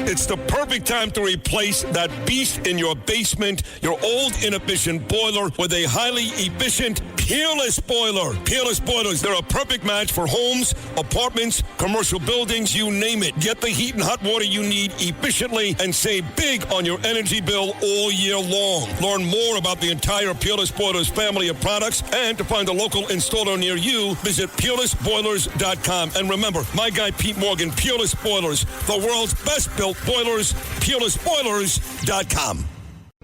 It's the perfect time to replace that beast in your basement, your old inefficient boiler, with a highly efficient Peerless boiler. Peerless boilers, they're a perfect match for homes, apartments, commercial buildings, you name it. Get the heat and hot water you need efficiently and save big on your energy bill all year long. Learn more about the entire Peerless Boilers family of products, and to find a local installer near you, visit peerlessboilers.com. And remember, my guy Pete Morgan, Peerless Boilers, the world's best built boilers, peerlessboilers.com.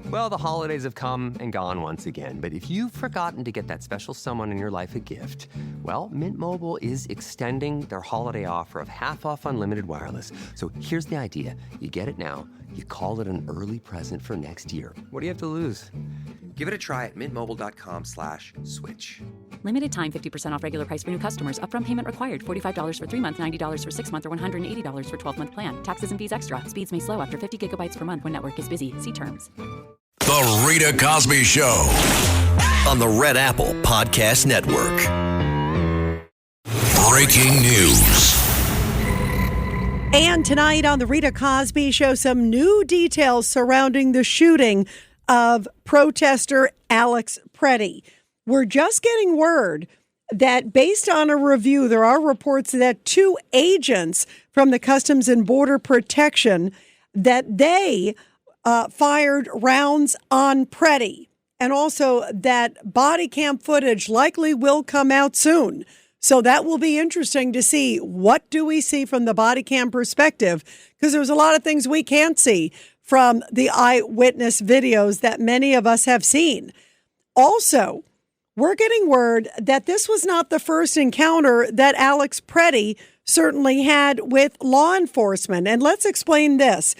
Well, the holidays have come and gone once again, but if you've forgotten to get that special someone in your life a gift, well, Mint Mobile is extending their holiday offer of half off unlimited wireless. So here's the idea. You get it now, you call it an early present for next year. What do you have to lose? Give it a try at mintmobile.com/switch. Limited time, 50% off regular price for new customers. Upfront payment required. $45 for 3 months, $90 for 6 months, or $180 for 12-month plan. Taxes and fees extra. Speeds may slow after 50 gigabytes per month when network is busy. See terms. The Rita Cosby Show on the Red Apple Podcast Network. Breaking news. And tonight on the Rita Cosby Show, some new details surrounding the shooting of protester Alex Pretti. We're just getting word that based on a review, there are reports that 2 agents from the Customs and Border Protection, that they fired rounds on Pretti, and also that body cam footage likely will come out soon. So that will be interesting to see. What do we see from the body cam perspective? Because there's a lot of things we can't see from the eyewitness videos that many of us have seen. Also, we're getting word that this was not the first encounter that Alex Pretti certainly had with law enforcement. And let's explain this.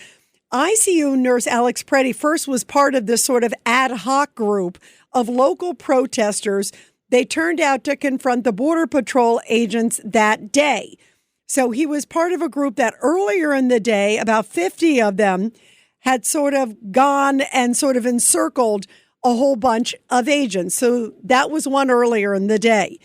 ICU nurse Alex Pretti first was part of this sort of ad hoc group of local protesters. They turned out to confront the Border Patrol agents that day. So he was part of a group that earlier in the day, about 50 of them, had sort of gone and sort of encircled a whole bunch of agents. So that was one earlier in the day.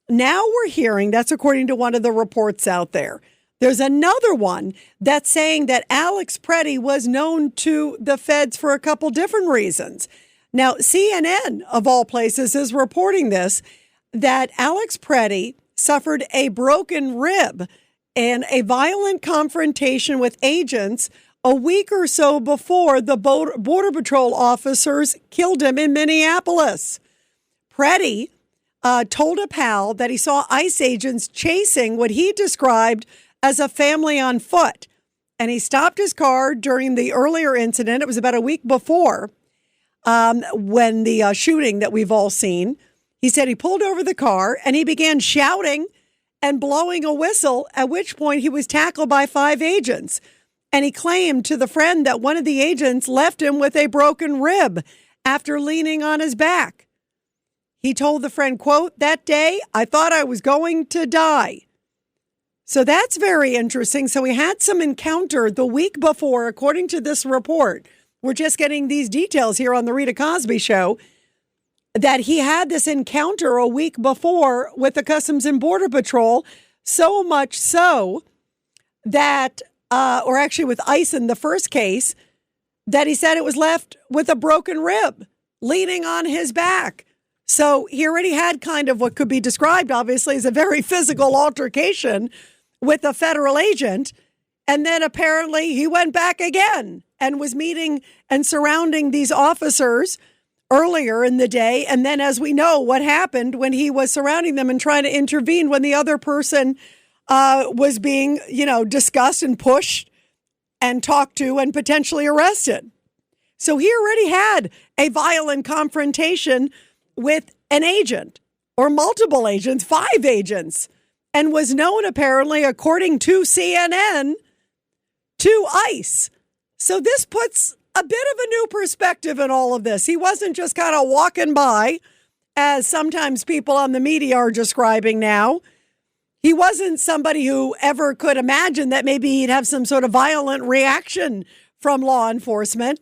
Now we're hearing, that's according to one of the reports out there, there's another one that's saying that Alex Pretti was known to the feds for a couple different reasons. Now, CNN, of all places, is reporting this, that Alex Pretti suffered a broken rib in a violent confrontation with agents a week or so before the Border Patrol officers killed him in Minneapolis. Pretti told a pal that he saw ICE agents chasing what he described as a family on foot. And he stopped his car during the earlier incident. It was about a week before when the shooting that we've all seen. He said he pulled over the car and he began shouting and blowing a whistle, at which point he was tackled by 5 agents. And he claimed to the friend that one of the agents left him with a broken rib after leaning on his back. He told the friend, quote, "That day, I thought I was going to die." So that's very interesting. So he had some encounter the week before, according to this report. We're just getting these details here on the Rita Cosby Show, that he had this encounter a week before with the Customs and Border Patrol, so much so that, or actually with ICE in the first case, that he said it was left with a broken rib, leaning on his back. So he already had kind of what could be described, obviously, as a very physical altercation with a federal agent. And then apparently he went back again and was meeting and surrounding these officers earlier in the day. And then, as we know, what happened when he was surrounding them and trying to intervene when the other person was being, discussed and pushed and talked to and potentially arrested. So he already had a violent confrontation with an agent or multiple agents, 5 agents, and was known apparently, according to CNN, to ICE. So this puts a bit of a new perspective in all of this. He wasn't just kind of walking by, as sometimes people on the media are describing now. He wasn't somebody who ever could imagine that maybe he'd have some sort of violent reaction from law enforcement.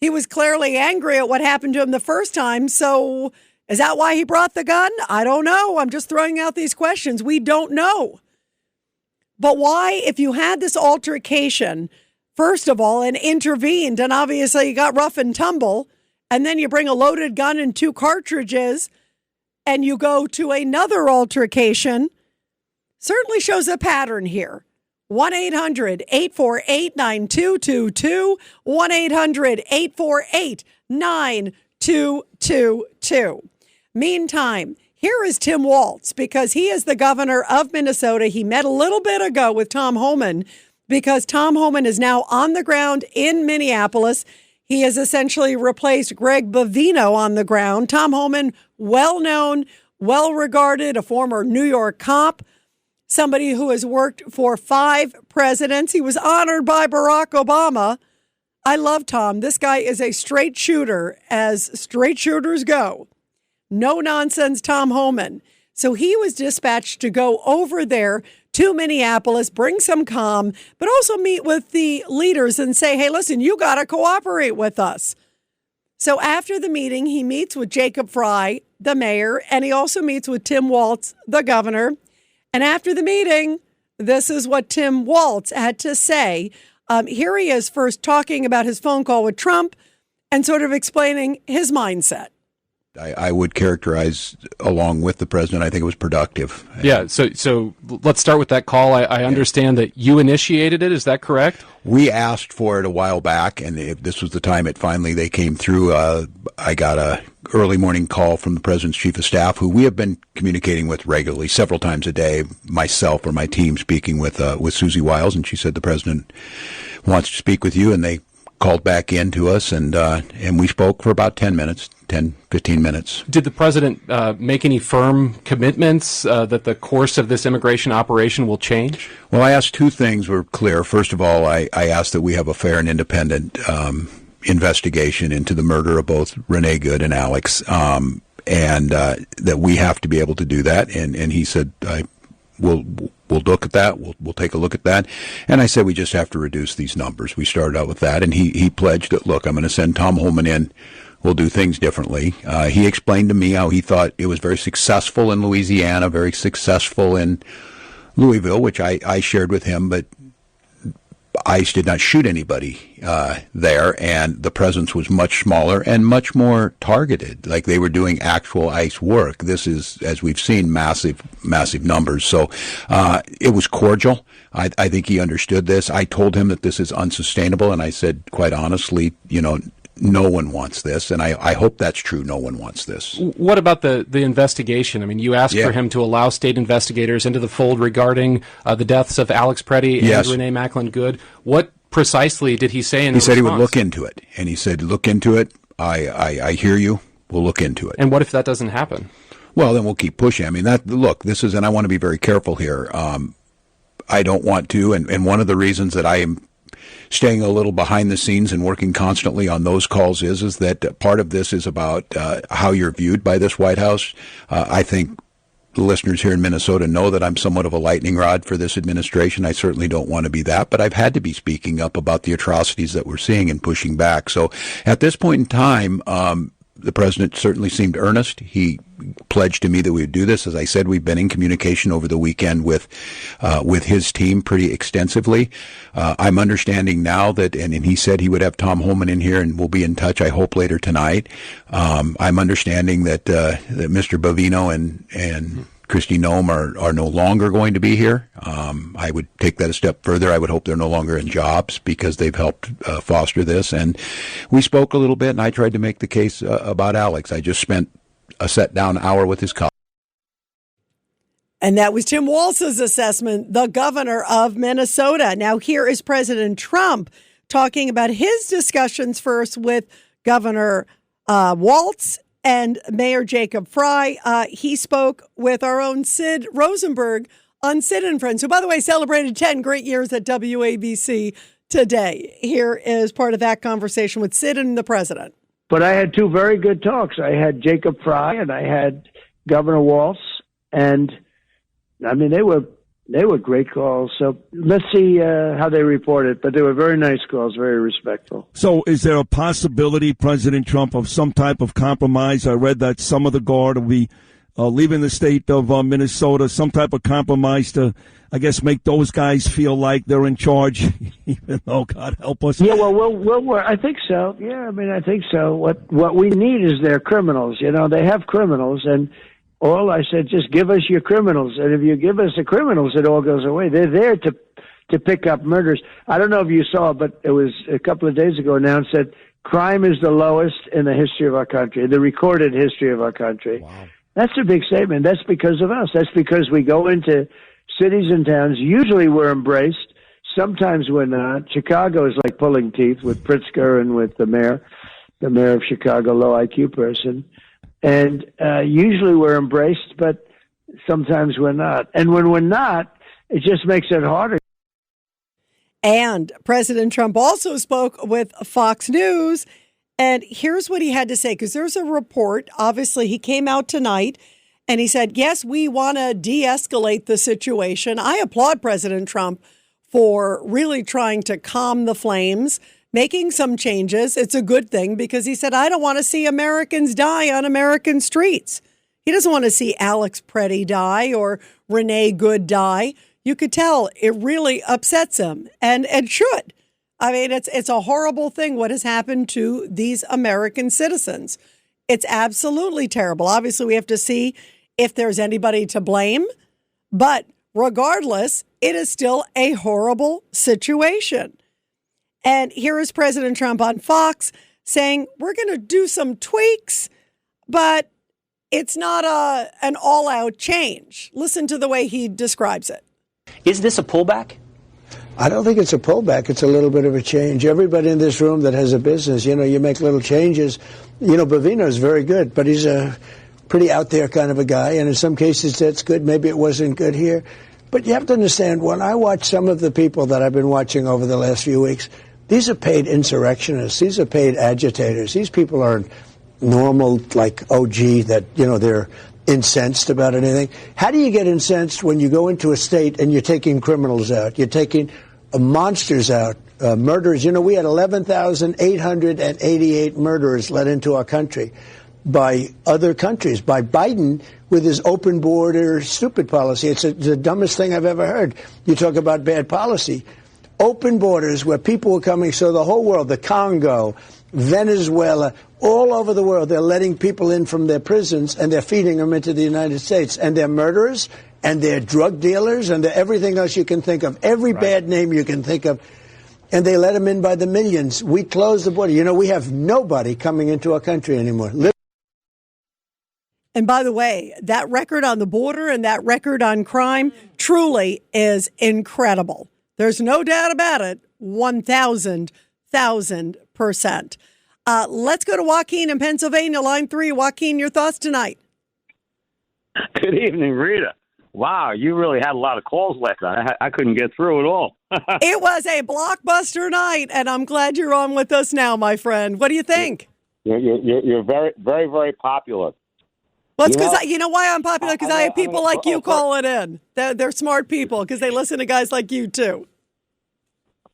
He was clearly angry at what happened to him the first time. So is that why he brought the gun? I don't know. I'm just throwing out these questions. We don't know. But why, if you had this altercation first of all, and intervened, and obviously you got rough and tumble, and then you bring a loaded gun and 2 cartridges, and you go to another altercation, certainly shows a pattern here. 1-800-848-9222, 1-800-848-9222. Meantime, here is Tim Waltz, because he is the governor of Minnesota. He met a little bit ago with Tom Homan, because Tom Homan is now on the ground in Minneapolis. He has essentially replaced Greg Bovino on the ground. Tom Homan, well-known, well-regarded, a former New York cop, somebody who has worked for 5 presidents. He was honored by Barack Obama. I love Tom. This guy is a straight shooter, as straight shooters go. No nonsense, Tom Homan. So he was dispatched to go over there to Minneapolis, bring some calm, but also meet with the leaders and say, hey, listen, you got to cooperate with us. So after the meeting, he meets with Jacob Fry, the mayor, and he also meets with Tim Waltz, the governor. And after the meeting, this is what Tim Waltz had to say. Here he is first talking about his phone call with Trump and sort of explaining his mindset. I would characterize, along with the president, I think it was productive. Yeah, so let's start with that call. I understand that you initiated it. Is that correct? We asked for it a while back, and this was the time they came through. I got a early morning call from the president's chief of staff, who we have been communicating with regularly, several times a day, myself or my team speaking with Susie Wiles, and she said the president wants to speak with you, and they called back in to us, and we spoke for about 15 minutes. Did the president make any firm commitments that the course of this immigration operation will change? Well, I asked 2 things were clear. First of all, I asked that we have a fair and independent investigation into the murder of both Renee Good and Alex, and that we have to be able to do that. And he said, We'll look at that. We'll take a look at that. And I said we just have to reduce these numbers. We started out with that, and he pledged that, look, I'm going to send Tom Homan in. We'll do things differently. He explained to me how he thought it was very successful in Louisiana, very successful in Louisville, which I shared with him, but ICE did not shoot anybody there, and the presence was much smaller and much more targeted. Like, they were doing actual ICE work. This is, as we've seen, massive numbers. So it was cordial. I think he understood this. I told him that this is unsustainable, and I said, quite honestly, no one wants this, and I hope that's true. No one wants this. What about the investigation? I mean, you asked for him to allow state investigators into the fold regarding the deaths of Alex Pretti and Renee Macklin Good. What precisely did he say in response? He said he would look into it, and he said, look into it. I hear you. We'll look into it. And what if that doesn't happen? Well, then we'll keep pushing. I mean, this is, and I want to be very careful here. I don't want to, and one of the reasons that I am staying a little behind the scenes and working constantly on those calls is that part of this is about how you're viewed by this White House. I think the listeners here in Minnesota know that I'm somewhat of a lightning rod for this administration. I certainly don't want to be that, but I've had to be speaking up about the atrocities that we're seeing and pushing back. So at this point in time, the president certainly seemed earnest. He pledged to me that we would do this. As I said, we've been in communication over the weekend with his team pretty extensively. I'm understanding now that, and he said he would have Tom Homan in here, and we'll be in touch, I hope, later tonight. I'm understanding that Mr. Bovino and Kristi Noem are no longer going to be here. I would take that a step further. I would hope they're no longer in jobs because they've helped foster this. And we spoke a little bit, and I tried to make the case about Alex. I just spent a set-down hour with his colleagues. And that was Tim Waltz's assessment, the governor of Minnesota. Now here is President Trump talking about his discussions first with Governor Waltz and Mayor Jacob Fry. He spoke with our own Sid Rosenberg on Sid and Friends, who, by the way, celebrated 10 great years at WABC today. Here is part of that conversation with Sid and the president. But I had 2 very good talks. I had Jacob Fry and I had Governor Waltz, and I mean, they were great calls. So let's see how they report it. But they were very nice calls, very respectful. So is there a possibility, President Trump, of some type of compromise? I read that some of the Guard will be leaving the state of Minnesota, some type of compromise to, I guess, make those guys feel like they're in charge, even though, God help us. Yeah, well, I think so. Yeah, I mean, I think so. What we need is their criminals. You know, they have criminals, and all I said, just give us your criminals. And if you give us the criminals, it all goes away. They're there to pick up murders. I don't know if you saw, but it was a couple of days ago announced that crime is the lowest in the history of our country, the recorded history of our country. Wow. That's a big statement. That's because of us. That's because we go into cities and towns. Usually we're embraced. Sometimes we're not. Chicago is like pulling teeth with Pritzker and with the mayor of Chicago, low IQ person. And usually we're embraced, but sometimes we're not. And when we're not, it just makes it harder. And President Trump also spoke with Fox News. And here's what he had to say, because there's a report. Obviously, he came out tonight and he said, yes, we want to de-escalate the situation. I applaud President Trump for really trying to calm the flames, making some changes. It's a good thing because he said, I don't want to see Americans die on American streets. He doesn't want to see Alex Pretti die or Renee Good die. You could tell it really upsets him, and it should. I mean, it's a horrible thing what has happened to these American citizens. It's absolutely terrible. Obviously, we have to see if there's anybody to blame. But regardless, it is still a horrible situation. And here is President Trump on Fox saying, we're going to do some tweaks, but it's not an all-out change. Listen to the way he describes it. Is this a pullback? I don't think it's a pullback. It's a little bit of a change. Everybody in this room that has a business, you make little changes. Bovino is very good, but he's a pretty out there kind of a guy. And in some cases, that's good. Maybe it wasn't good here. But you have to understand, when I watch some of the people that I've been watching over the last few weeks, these are paid insurrectionists. These are paid agitators. These people aren't normal, like OG, that, they're incensed about anything. How do you get incensed when you go into a state and you're taking criminals out? You're taking monsters out, murderers. We had 11,888 murderers let into our country by other countries, by Biden with his open border stupid policy. It's the dumbest thing I've ever heard. You talk about bad policy. Open borders where people were coming, so the whole world, the Congo, Venezuela, all over the world, they're letting people in from their prisons and they're feeding them into the United States. And they're murderers and they're drug dealers and they're everything else you can think of, every bad name you can think of. And they let them in by the millions. We closed the border. We have nobody coming into our country anymore. And by the way, that record on the border and that record on crime truly is incredible. There's no doubt about it. 1,000%. Let's go to Joaquin in Pennsylvania, line 3. Joaquin, your thoughts tonight? Good evening, Rita. Wow, you really had a lot of calls last night. I couldn't get through it all. It was a blockbuster night, and I'm glad you're on with us now, my friend. What do you think? You're very, very, very popular. Well, it's because you know why I'm popular? Because I have people like you calling in. They're smart people because they listen to guys like you, too.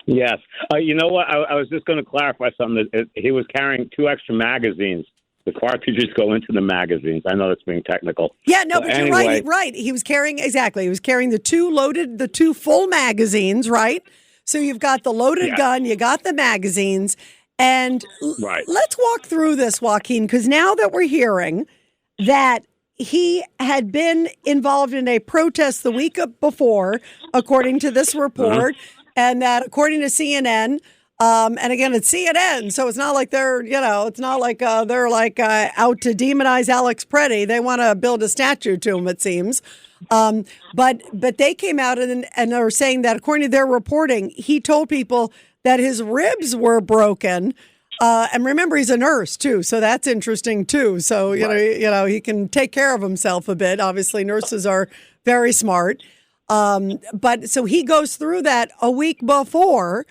Yes. You know what? I was just going to clarify something. He was carrying 2 extra magazines. The cartridges go into the magazines. I know that's being technical. Yeah, no, but anyway, you're right. He was carrying the 2 full magazines, right? So you've got the loaded gun, you got the magazines. And let's walk through this, Joaquin, because now that we're hearing that he had been involved in a protest the week before, according to this report, and that according to CNN, and again, it's CNN, so it's not like they're, out to demonize Alex Pretti. They want to build a statue to him, it seems. But they came out and are saying that according to their reporting, he told people that his ribs were broken. And remember, he's a nurse, too, so that's interesting, too. So, he can take care of himself a bit. Obviously, nurses are very smart. But so he goes through that a week before.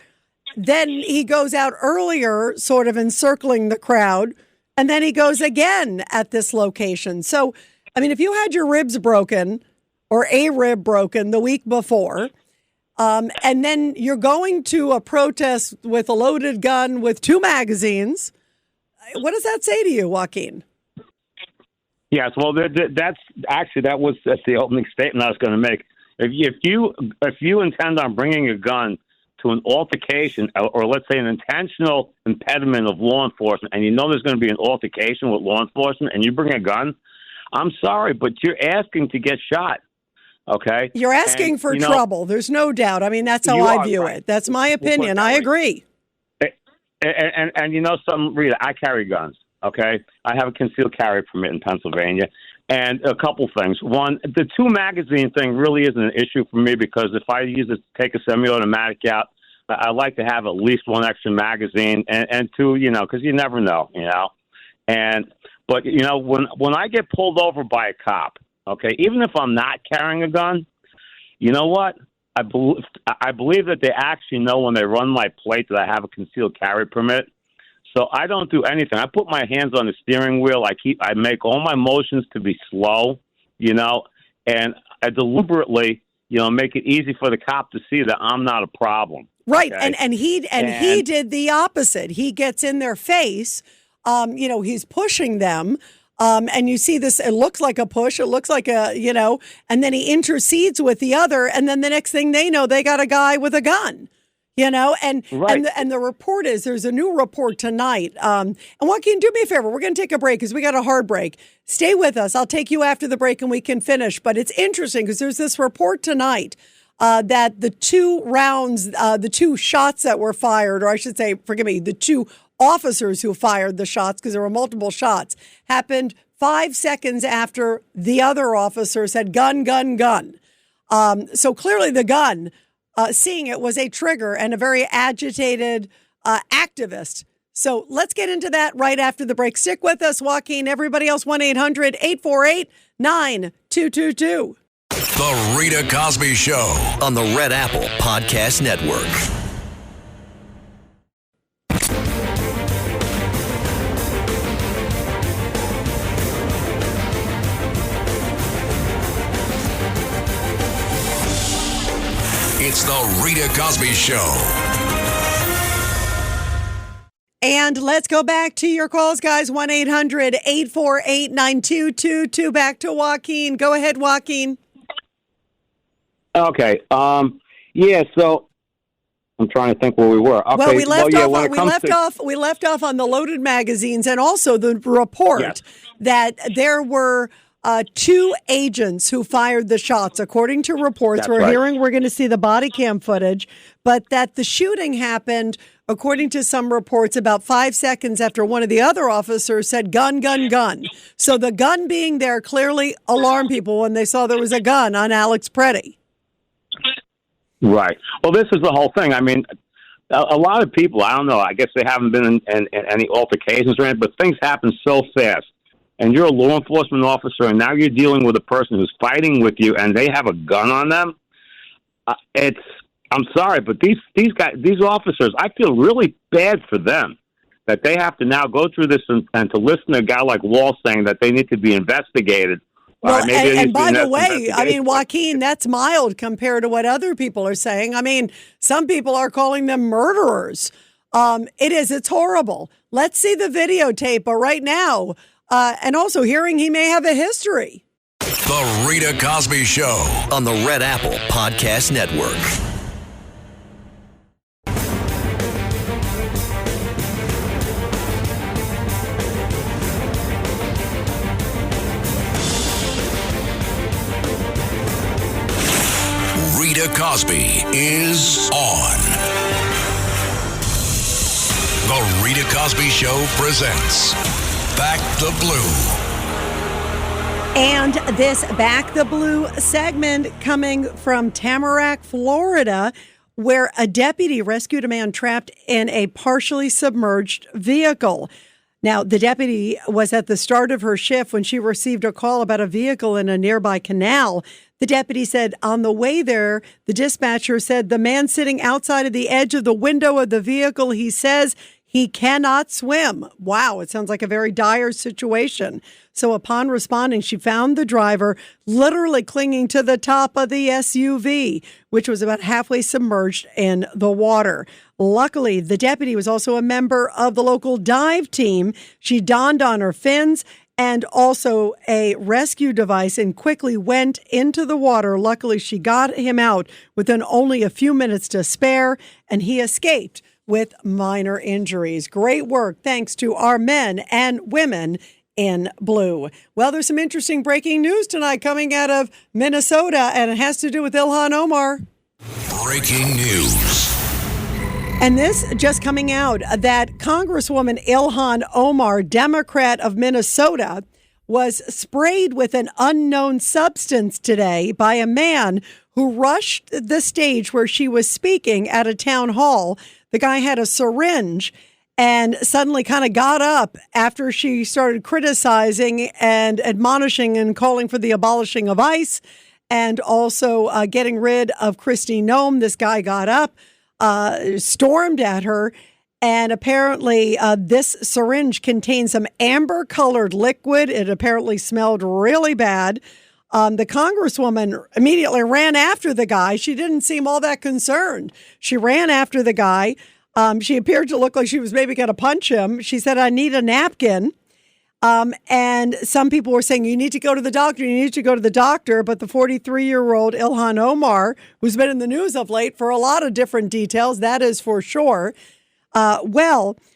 Then he goes out earlier, sort of encircling the crowd. And then he goes again at this location. So, I mean, if you had your ribs broken or a rib broken the week before, and then you're going to a protest with a loaded gun with 2 magazines. What does that say to you, Joaquin? Yes, well, that's the opening statement I was going to make. If you intend on bringing a gun to an altercation, or let's say an intentional impediment of law enforcement, and you know there's going to be an altercation with law enforcement, and you bring a gun, I'm sorry, but you're asking to get shot. Okay, you're asking for trouble. There's no doubt. I mean, that's how I view it. That's my opinion. I agree. And you know something, Rita, I carry guns. Okay, I have a concealed carry permit in Pennsylvania, and a couple things. One, the 2 magazine thing really isn't an issue for me because if I take a semi-automatic out, I like to have at least 1 extra magazine, and 2, because you never know, But when I get pulled over by a cop, okay, even if I'm not carrying a gun, you know what? I believe that they actually know when they run my plate that I have a concealed carry permit. So I don't do anything. I put my hands on the steering wheel. I make all my motions to be slow, and I deliberately, make it easy for the cop to see that I'm not a problem. Right, okay? and he did the opposite. He gets in their face. He's pushing them. And you see this, it looks like a push, it looks like and then he intercedes with the other, and then the next thing they know, they got a guy with a gun, and the report is, there's a new report tonight. And Joaquin, do me a favor, we're going to take a break because we got a hard break. Stay with us. I'll take you after the break and we can finish. But it's interesting because there's this report tonight that the 2 rounds, the 2 shots that were fired, or I should say, forgive me, the 2 officers who fired the shots, because there were multiple shots, happened 5 seconds after the other officer said gun, gun, gun. So clearly the gun, seeing it, was a trigger and a very agitated activist. So let's get into that right after the break. Stick with us, Joaquin. Everybody else, 1-800-848-9222. The Rita Cosby Show on the Red Apple Podcast Network. It's the Rita Cosby Show. And let's go back to your calls, guys. 1-800-848-9222. Back to Joaquin. Go ahead, Joaquin. Okay. So I'm trying to think where we were. Okay. Well, we left off on the loaded magazines and also the report that there were 2 agents who fired the shots, according to reports. We're going to see the body cam footage, but that the shooting happened, according to some reports, about 5 seconds after one of the other officers said gun, gun, gun. So the gun being there clearly alarmed people when they saw there was a gun on Alex Pretti. Right. Well, this is the whole thing. I mean, a lot of people, I don't know, I guess they haven't been in any altercations or anything, but things happen so fast. And you're a law enforcement officer, and now you're dealing with a person who's fighting with you, and they have a gun on them. I'm sorry, but these officers, I feel really bad for them that they have to now go through this and to listen to a guy like Waltz saying that they need to be investigated. Well, and by the way, I mean, Joaquin, that's mild compared to what other people are saying. I mean, some people are calling them murderers. It's horrible. Let's see the videotape. But right now, and also hearing he may have a history. The Rita Cosby Show on the Red Apple Podcast Network. Rita Cosby is on. The Rita Cosby Show presents Back the Blue. And this Back the Blue segment coming from Tamarack, Florida, where a deputy rescued a man trapped in a partially submerged vehicle. Now, the deputy was at the start of her shift when she received a call about a vehicle in a nearby canal. The deputy said on the way there, the dispatcher said the man sitting outside of the edge of the window of the vehicle, he says he cannot swim. Wow, it sounds like a very dire situation. So upon responding, she found the driver literally clinging to the top of the SUV, which was about halfway submerged in the water. Luckily, the deputy was also a member of the local dive team. She donned on her fins and also a rescue device and quickly went into the water. Luckily, she got him out within only a few minutes to spare, and he escaped with minor injuries. Great work. Thanks to our men and women in blue. Well, there's some interesting breaking news tonight coming out of Minnesota, and it has to do with Ilhan Omar. Breaking news. And this just coming out that Congresswoman Ilhan Omar, Democrat of Minnesota, was sprayed with an unknown substance today by a man who rushed the stage where she was speaking at a town hall. The guy had a syringe and suddenly kind of got up after she started criticizing and admonishing and calling for the abolishing of ICE and also getting rid of Kristi Noem. This guy got up, stormed at her, and apparently this syringe contained some amber-colored liquid. It apparently smelled really bad. The Congresswoman immediately ran after the guy. She didn't seem all that concerned. She ran after the guy. She appeared to look like she was maybe going to punch him. She said, "I need a napkin." And some people were saying, you need to go to the doctor. You need to go to the doctor. But the 43-year-old Ilhan Omar, who's been in the news of late for a lot of different details, that is for sure.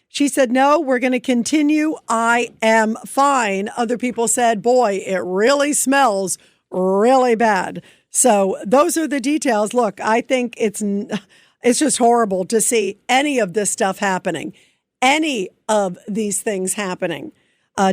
She said, no, we're going to continue. I am fine. Other people said, boy, it really smells really bad. So those are the details. Look, I think it's just horrible to see any of this stuff happening, any of these things happening.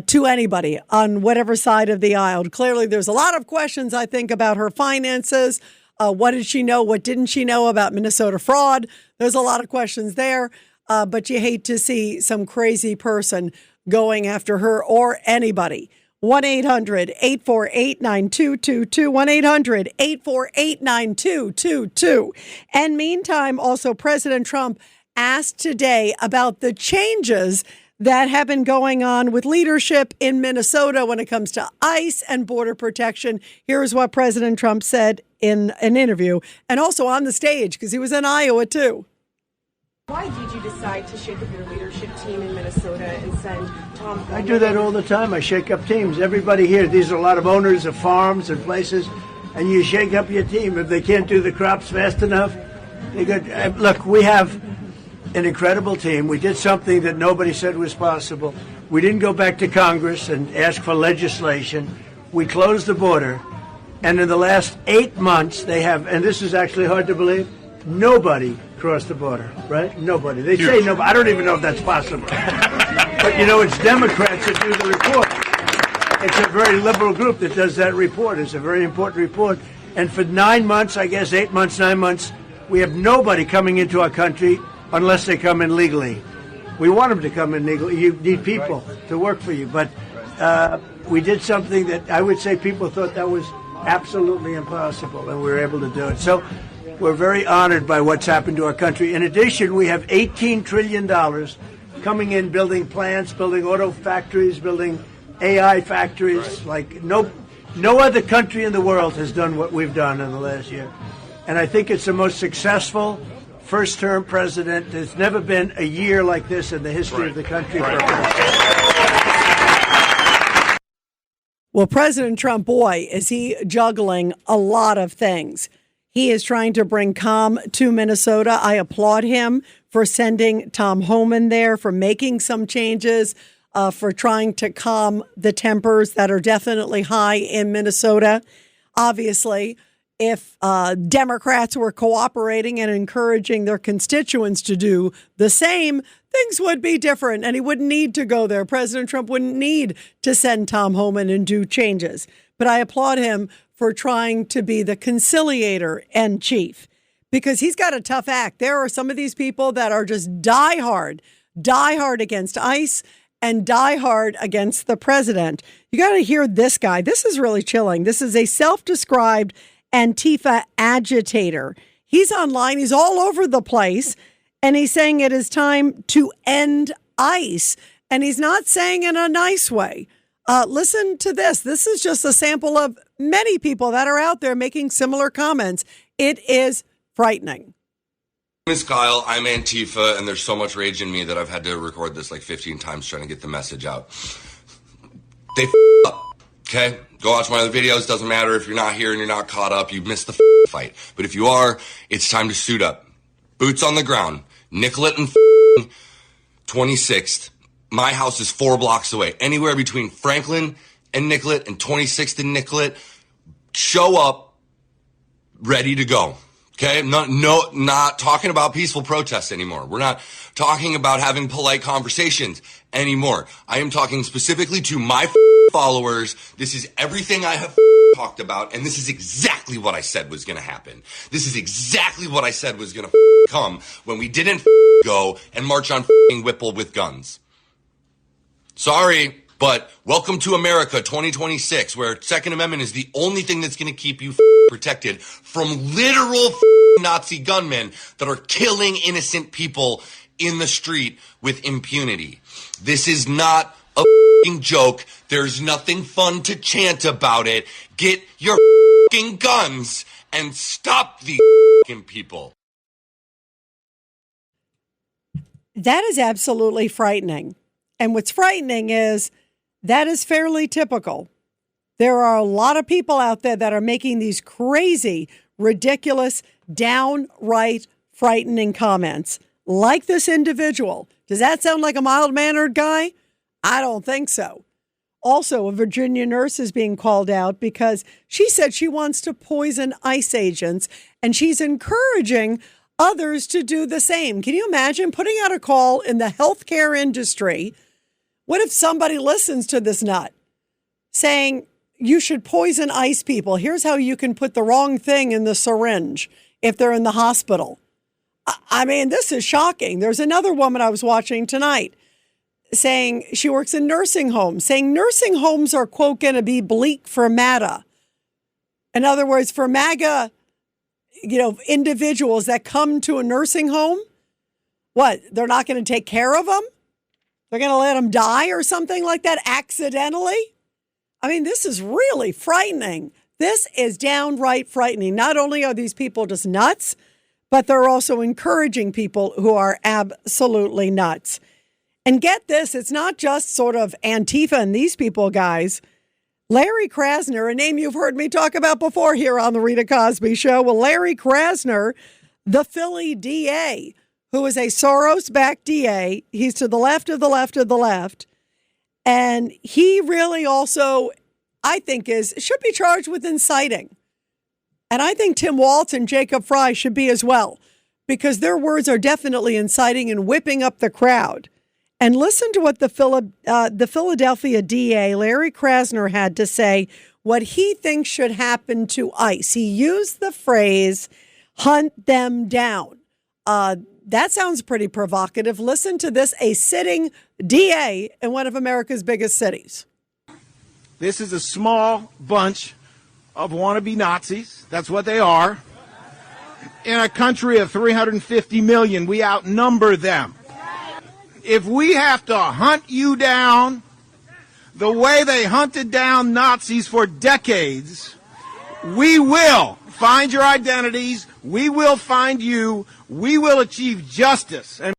To anybody on whatever side of the aisle. Clearly, there's a lot of questions, I think, about her finances. What did she know? What didn't she know about Minnesota fraud? There's a lot of questions there, but you hate to see some crazy person going after her or anybody. 1-800-848-9222, 1-800-848-9222. And meantime, also, President Trump asked today about the changes that have been going on with leadership in Minnesota when it comes to ICE and border protection. Here's what President Trump said in an interview and also on the stage because he was in Iowa, too. Why did you decide to shake up your leadership team in Minnesota and send Tom Homan? I do that all the time. I shake up teams. Everybody here, these are a lot of owners of farms and places, and you shake up your team. If they can't do the crops fast enough, they go. Look, we have an incredible team. We did something that nobody said was possible. We didn't go back to Congress and ask for legislation. We closed the border. And in the last 8 months, they have, and this is actually hard to believe, nobody crossed the border, right? Nobody. They say nobody. I don't even know if that's possible. But, you know, it's Democrats that do the report. It's a very liberal group that does that report. It's a very important report. And for 9 months, I guess 8 months, 9 months, we have nobody coming into our country unless they come in legally. We want them to come in legally. You need people to work for you. But we did something that I would say people thought that was absolutely impossible, and we were able to do it. So we're very honored by what's happened to our country. In addition, we have $18 trillion coming in, building plants, building auto factories, building AI factories. Like no other country in the world has done what we've done in the last year. And I think it's the most successful first-term president. There's never been a year like this in the history of the country. Well, President Trump, boy, is he juggling a lot of things. He is trying to bring calm to Minnesota. I applaud him for sending Tom Homan there, for making some changes, for trying to calm the tempers that are definitely high in Minnesota. Obviously, if Democrats were cooperating and encouraging their constituents to do the same, things would be different, and he wouldn't need to go there. President Trump wouldn't need to send Tom Homan and do changes. But I applaud him for trying to be the conciliator and chief, because he's got a tough act. There are some of these people that are just die hard against ICE and die hard against the president. You got to hear this guy. This is really chilling. This is a self-described Antifa agitator. He's online. He's all over the place. And he's saying it is time to end ICE. And he's not saying it in a nice way. Listen to this. This is just a sample of many people that are out there making similar comments. It is frightening. My name is Kyle. I'm Antifa, and there's so much rage in me that I've had to record this like 15 times trying to get the message out. They up, okay? Go watch my other videos. Doesn't matter if you're not here and you're not caught up. You missed the fight. But if you are, it's time to suit up. Boots on the ground. Nicollet and 26th. My house is 4 blocks away. Anywhere between Franklin and Nicollet and 26th and Nicollet. Show up, ready to go. Okay? Not talking about peaceful protests anymore. We're not talking about having polite conversations anymore. I am talking specifically to my followers. This is everything I have talked about, and this is exactly what I said was going to happen. This is exactly what I said was going to come when we didn't go and march on Whipple with guns. Sorry, but welcome to America 2026, where Second Amendment is the only thing that's going to keep you protected from literal Nazi gunmen that are killing innocent people in the street with impunity. This is not a joke. There's nothing fun to chant about it. Get your guns and stop these people. That is absolutely frightening. And what's frightening is that is fairly typical. There are a lot of people out there that are making these crazy, ridiculous, downright frightening comments like this individual. Does that sound like a mild-mannered guy? I don't think so. Also, a Virginia nurse is being called out because she said she wants to poison ICE agents, and she's encouraging others to do the same. Can you imagine putting out a call in the healthcare industry? What if somebody listens to this nut saying you should poison ICE people? Here's how you can put the wrong thing in the syringe if they're in the hospital. I mean, this is shocking. There's another woman I was watching tonight saying she works in nursing homes, saying nursing homes are, quote, going to be bleak for MAGA. In other words, for MAGA, individuals that come to a nursing home, what, they're not going to take care of them? They're going to let them die or something like that accidentally? I mean, this is really frightening. This is downright frightening. Not only are these people just nuts, but they're also encouraging people who are absolutely nuts. And get this, it's not just sort of Antifa and these people, guys. Larry Krasner, a name you've heard me talk about before here on the Rita Cosby Show. Well, Larry Krasner, the Philly DA, who is a Soros-backed DA. He's to the left of the left of the left. And he really also, I think, should be charged with inciting. And I think Tim Waltz and Jacob Fry should be as well, because their words are definitely inciting and whipping up the crowd. And listen to what the Philadelphia DA, Larry Krasner, had to say, what he thinks should happen to ICE. He used the phrase, hunt them down. That sounds pretty provocative. Listen to this, a sitting DA in one of America's biggest cities. This is a small bunch of wannabe Nazis. That's what they are. In a country of 350 million, we outnumber them. If we have to hunt you down the way they hunted down Nazis for decades, we will find your identities. We will find you. We will achieve justice. And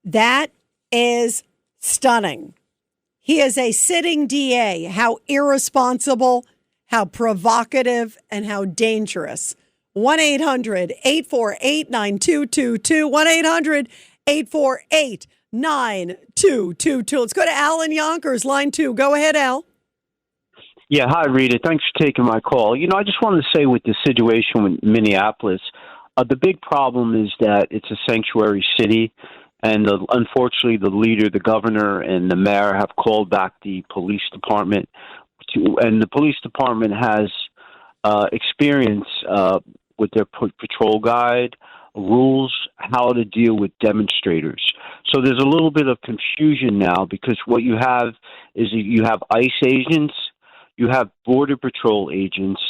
that is stunning. He is a sitting DA. How irresponsible, how provocative, and how dangerous. 1-800-848-9222. 1-800-848-9222. Let's go to Al in Yonkers, line 2. Go ahead, Al. Yeah, hi, Rita. Thanks for taking my call. I just wanted to say with the situation with Minneapolis, the big problem is that it's a sanctuary city, and unfortunately the leader, the governor, and the mayor have called back the police department. And the police department has experience with their patrol guide rules, how to deal with demonstrators. So there's a little bit of confusion now, because what you have is you have ICE agents, you have Border Patrol agents,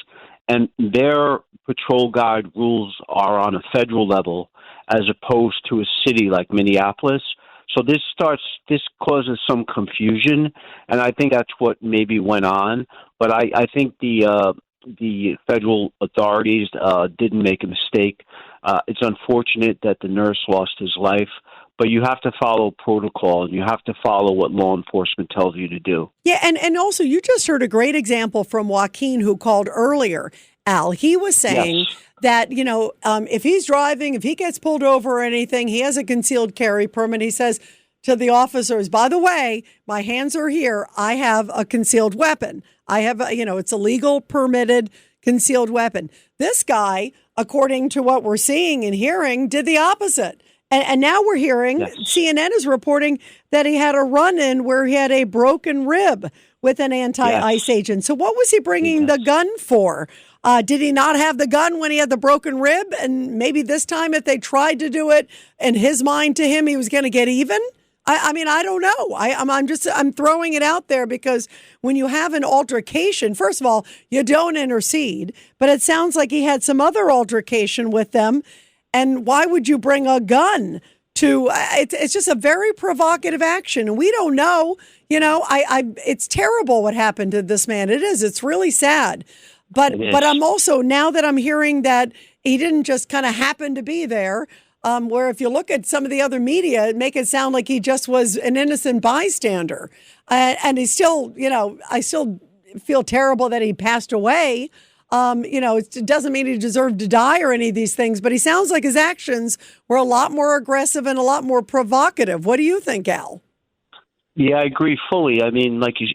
and their patrol guide rules are on a federal level as opposed to a city like Minneapolis. So this causes some confusion, and I think that's what maybe went on. But I think the federal authorities didn't make a mistake. It's unfortunate that the nurse lost his life, but you have to follow protocol and you have to follow what law enforcement tells you to do. Yeah, and also you just heard a great example from Joaquin, who called earlier. Al, he was saying that, if he's driving, if he gets pulled over or anything, he has a concealed carry permit. He says to the officers, by the way, my hands are here. I have a concealed weapon. I have, it's a legal, permitted concealed weapon. This guy, according to what we're seeing and hearing, did the opposite. And now we're hearing, CNN is reporting that he had a run-in where he had a broken rib with an anti-ICE agent. So what was he bringing the gun for? Did he not have the gun when he had the broken rib? And maybe this time if they tried to do it, in his mind to him, he was going to get even? I mean, I don't know. I'm throwing it out there because when you have an altercation, first of all, you don't intercede, but it sounds like he had some other altercation with them. And why would you bring a gun to? It's just a very provocative action, and we don't know. It's terrible what happened to this man. It is. It's really sad. But I'm also, now that I'm hearing that he didn't just kind of happen to be there. Where if you look at some of the other media, it make it sound like he just was an innocent bystander. And he's still, I still feel terrible that he passed away. It doesn't mean he deserved to die or any of these things, but he sounds like his actions were a lot more aggressive and a lot more provocative. What do you think, Al? Yeah, I agree fully. I mean, like, he's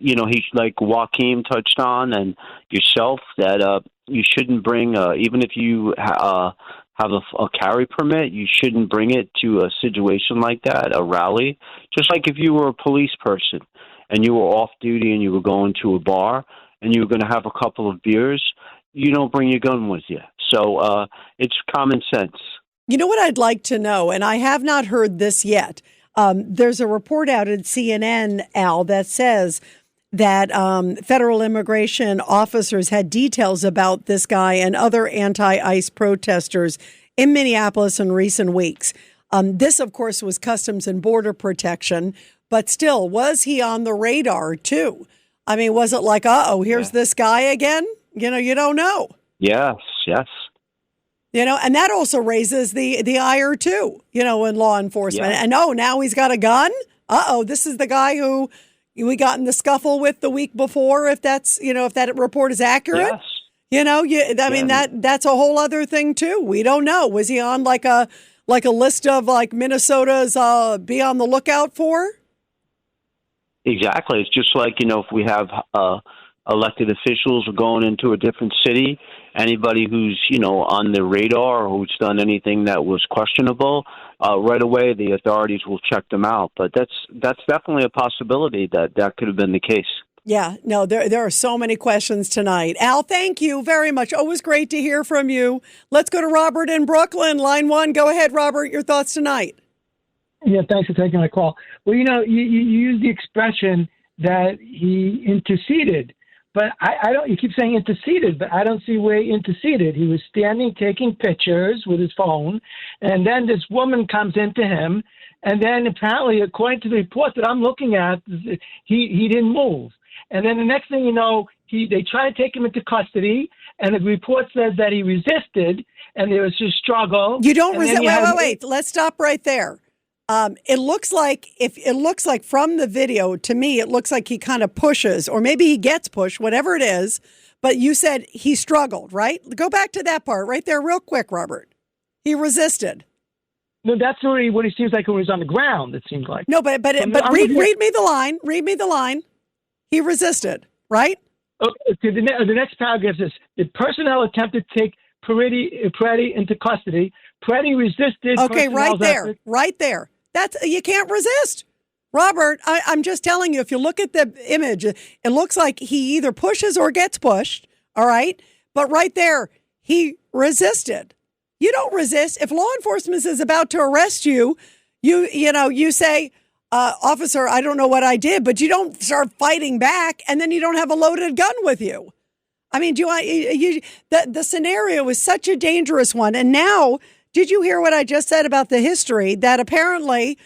like Joaquin touched on and yourself, that you shouldn't bring, even if you have a carry permit, you shouldn't bring it to a situation like that, a rally. Just like if you were a police person and you were off duty and you were going to a bar and you were going to have a couple of beers, you don't bring your gun with you. So it's common sense. You know what I'd like to know, and I have not heard this yet. There's a report out at CNN, Al, that says that federal immigration officers had details about this guy and other anti-ICE protesters in Minneapolis in recent weeks. This, of course, was Customs and Border Protection, but still, was he on the radar, too? I mean, was it like, here's this guy again? You don't know. Yes. And that also raises the ire, too, in law enforcement. Yeah. And, now he's got a gun? This is the guy who we got in the scuffle with the week before, if that's, if that report is accurate. Yes. That's a whole other thing, too. We don't know. Was he on like a list of like Minnesota's be on the lookout for? Exactly. It's just like, if we have elected officials going into a different city, anybody who's, on the radar or who's done anything that was questionable, right away the authorities will check them out. But that's definitely a possibility that could have been the case. Yeah, no, there are so many questions tonight. Al, thank you very much. Always great to hear from you. Let's go to Robert in Brooklyn, line 1. Go ahead, Robert, your thoughts tonight. Yeah, thanks for taking my call. Well, you use the expression that he interceded. But I don't. You keep saying interceded, but I don't see where he interceded. He was standing taking pictures with his phone, and then this woman comes into him, and then apparently, according to the report that I'm looking at, he didn't move. And then the next thing you know, they try to take him into custody, and the report says that he resisted, and there was a struggle. You don't resist. Wait. Let's stop right there. It looks like from the video, to me, it looks like he kind of pushes, or maybe he gets pushed, whatever it is. But you said he struggled, right? Go back to that part right there real quick, Robert. He resisted. No, that's already what he seems like when he was on the ground, it seems like. No, but read me the line. Read me the line. He resisted, right? Okay, the next paragraph says, the personnel attempted to take Pretti into custody. Pretti resisted. Okay, right there. You can't resist. Robert, I'm just telling you, if you look at the image, it looks like he either pushes or gets pushed, all right? But right there, he resisted. You don't resist. If law enforcement is about to arrest you, you say, officer, I don't know what I did, but you don't start fighting back, and then you don't have a loaded gun with you. I mean, the scenario is such a dangerous one. And now, did you hear what I just said about the history? That apparently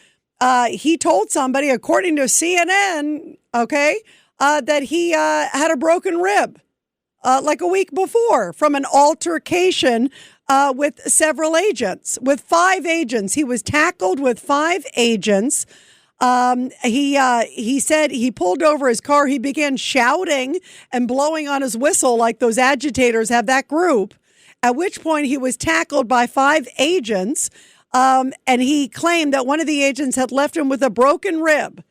he told somebody, according to CNN, that he had a broken rib like a week before from an altercation with several agents, with 5 agents. He was tackled with 5 agents. He said he pulled over his car. He began shouting and blowing on his whistle like those agitators have that group, at which point he was tackled by 5 agents. And he claimed that one of the agents had left him with a broken rib.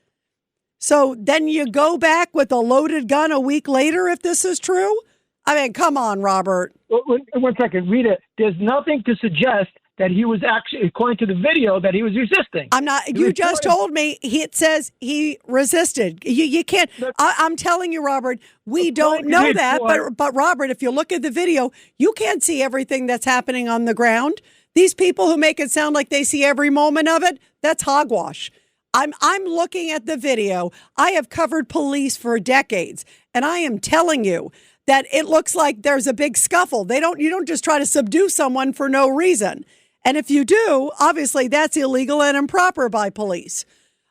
So then you go back with a loaded gun a week later if this is true? I mean, come on, Robert. 1 second, Rita. There's nothing to suggest that he was actually, according to the video, that he was resisting. I'm not. You just told me it says he resisted. You can't. I'm telling you, Robert. We don't know that. But Robert, if you look at the video, you can't see everything that's happening on the ground. These people who make it sound like they see every moment of it, that's hogwash. I'm looking at the video. I have covered police for decades, and I am telling you that it looks like there's a big scuffle. You don't just try to subdue someone for no reason. And if you do, obviously that's illegal and improper by police.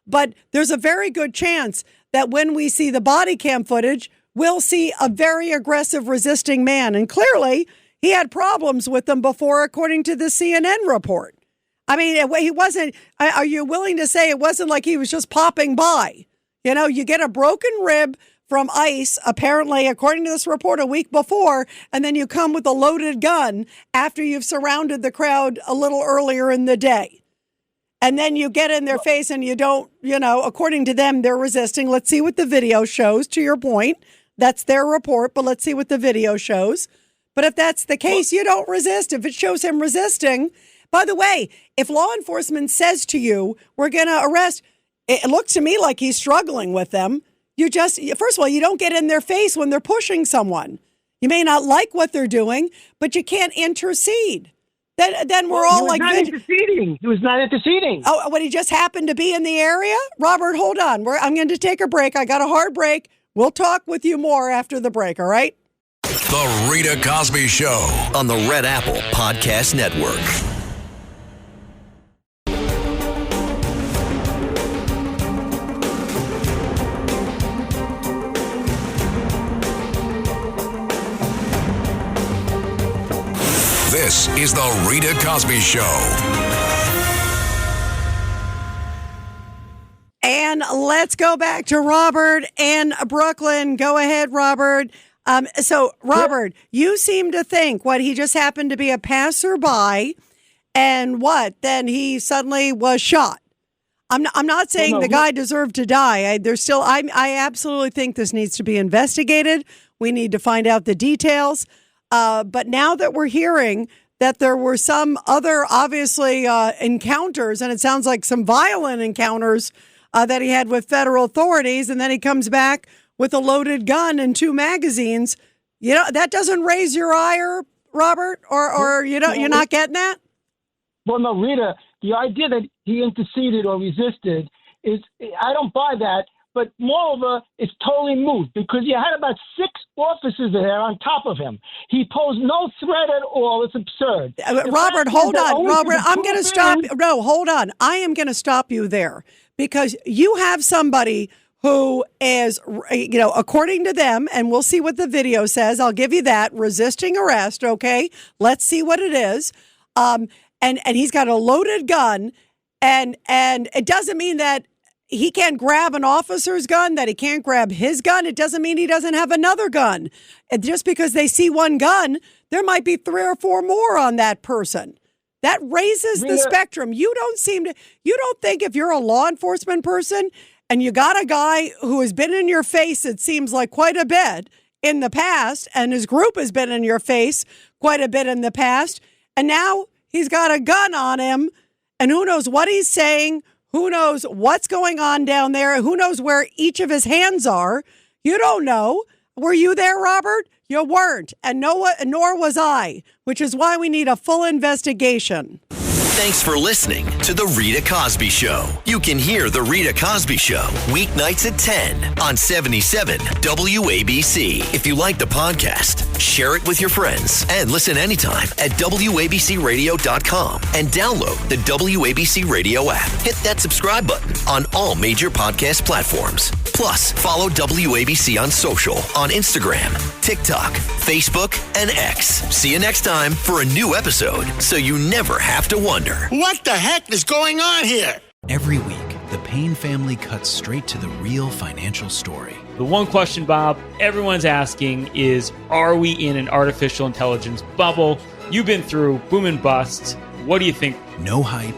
But there's a very good chance that when we see the body cam footage, we'll see a very aggressive resisting man. And clearly he had problems with them before, according to the CNN report. I mean, he wasn't, are you willing to say it wasn't like he was just popping by? You know, you get a broken rib from ICE, apparently, according to this report, a week before, and then you come with a loaded gun after you've surrounded the crowd a little earlier in the day. And then you get in their face and you don't, according to them, they're resisting. Let's see what the video shows, to your point. That's their report, but let's see what the video shows. But if that's the case, you don't resist. If it shows him resisting, by the way, if law enforcement says to you, we're going to arrest, it looks to me like he's struggling with them. First of all, you don't get in their face when they're pushing someone. You may not like what they're doing, but you can't intercede. Then we're all like... Interceding. He was not interceding. Oh, when he just happened to be in the area? Robert, hold on. I'm going to take a break. I got a hard break. We'll talk with you more after the break, all right? The Rita Cosby Show on the Red Apple Podcast Network. This is the Rita Cosby Show. And let's go back to Robert in Brooklyn. Go ahead, Robert. So, Robert, you seem to think he just happened to be a passerby, and then he suddenly was shot. I'm not saying the guy deserved to die. I absolutely think this needs to be investigated. We need to find out the details. But now that we're hearing that there were some other, obviously, encounters, and it sounds like some violent encounters that he had with federal authorities, and then he comes back with a loaded gun and 2 magazines, that doesn't raise your ire, Robert, or you're not getting that? Well, no, Rita, the idea that he interceded or resisted I don't buy that. But moreover, it's totally moot because you had about 6 officers there on top of him. He posed no threat at all. It's absurd. Robert, hold on. Robert, I'm going to stop. No, hold on. I am going to stop you there because you have somebody who is, according to them, and we'll see what the video says. I'll give you that, resisting arrest, okay? Let's see what it is. And he's got a loaded gun, and it doesn't mean that he can't grab an officer's gun, that he can't grab his gun. It doesn't mean he doesn't have another gun. And just because they see one gun, there might be 3 or 4 more on that person. That raises the spectrum. You don't think if you're a law enforcement person and you got a guy who has been in your face, it seems like quite a bit in the past, and his group has been in your face quite a bit in the past, and now he's got a gun on him, and who knows what he's saying, who knows what's going on down there? Who knows where each of his hands are? You don't know. Were you there, Robert? You weren't. And nor was I, which is why we need a full investigation. Thanks for listening to The Rita Cosby Show. You can hear The Rita Cosby Show weeknights at 10 on 77 WABC. If you like the podcast, share it with your friends and listen anytime at WABCRadio.com and download the WABC Radio app. Hit that subscribe button on all major podcast platforms. Plus, follow WABC on social on Instagram, TikTok, Facebook, and X. See you next time for a new episode so you never have to wonder. What the heck is going on here? Every week, the Payne family cuts straight to the real financial story. The one question, Bob, everyone's asking is, are we in an artificial intelligence bubble? You've been through boom and busts. What do you think? No hype,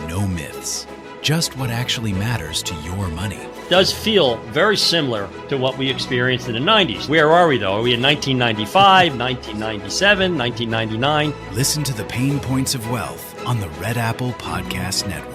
no myths. Just what actually matters to your money. Does feel very similar to what we experienced in the 90s. Where are we, though? Are we in 1995, 1997, 1999? Listen to the Pain Points of Wealth on the Red Apple Podcast Network.